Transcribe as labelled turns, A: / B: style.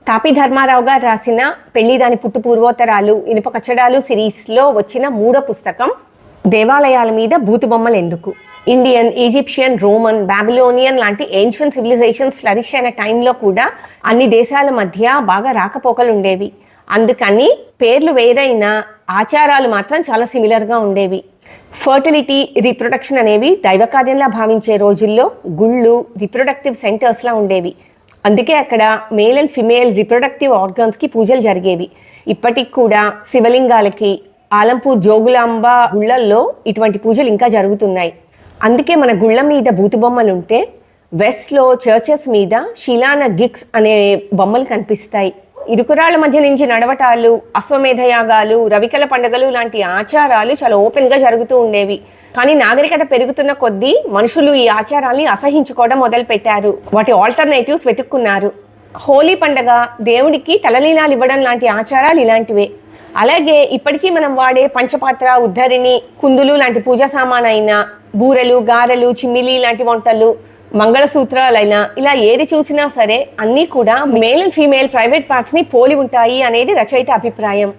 A: తాపి ధర్మారావు గారు రాసిన పెళ్లి దాని పుట్టు పూర్వోత్తరాలు ఇనుప కచ్చడాలు సిరీస్లో వచ్చిన 3వ పుస్తకం దేవాలయాల మీద బూతు బొమ్మలు ఎందుకు. ఇండియన్, ఈజిప్షియన్, రోమన్, బాబిలోనియన్ లాంటి ఏన్షియన్ సివిలైజేషన్స్ ఫ్లరిష్ అయిన టైంలో కూడా అన్ని దేశాల మధ్య బాగా రాకపోకలు ఉండేవి. అందుకని పేర్లు వేరైన ఆచారాలు మాత్రం చాలా సిమిలర్గా ఉండేవి. ఫర్టిలిటీ, రీప్రొడక్షన్ అనేవి దైవకార్యంలా భావించే రోజుల్లో గుళ్ళు రీప్రొడక్టివ్ సెంటర్స్లా ఉండేవి. అందుకే అక్కడ మేల్ అండ్ ఫిమేల్ రీప్రొడక్టివ్ ఆర్గన్స్కి పూజలు జరిగేవి. ఇప్పటికి కూడా శివలింగాలకి ఆలంపూర్ జోగులాంబ గుళ్ళల్లో ఇటువంటి పూజలు ఇంకా జరుగుతున్నాయి. అందుకే మన గుళ్ళ మీద బూతు బొమ్మలు ఉంటే వెస్ట్లో చర్చెస్ మీద శిలాన గిక్స్ అనే బొమ్మలు కనిపిస్తాయి. ఇరుకురాళ్ల మధ్య నుంచి నడవటాలు, అశ్వమేధ యాగాలు, రవికల పండుగలు లాంటి ఆచారాలు చాలా ఓపెన్గా జరుగుతూ ఉండేవి. కానీ నాగరికత పెరుగుతున్న కొద్దీ మనుషులు ఈ ఆచారాల్ని అసహించుకోవడం మొదలుపెట్టారు. వాటి ఆల్టర్నేటివ్స్ వెతుక్కున్నారు. హోలీ పండగ, దేవుడికి తలనీలాలు ఇవ్వడం లాంటి ఆచారాలు ఇలాంటివే. అలాగే ఇప్పటికీ మనం వాడే పంచపాత్ర, ఉద్ధరిణి, కుందులు లాంటి పూజా సామాన్ అయినా, బూరెలు, గారెలు, చిమ్మిలి లాంటి వంటలు, మంగళసూత్రాలైనా ఇలా ఏది చూసినా సరే అన్నీ కూడా మేల్ అండ్ ఫీమేల్ ప్రైవేట్ పార్ట్స్ని పోలి ఉంటాయి అనేది రచయిత అభిప్రాయం.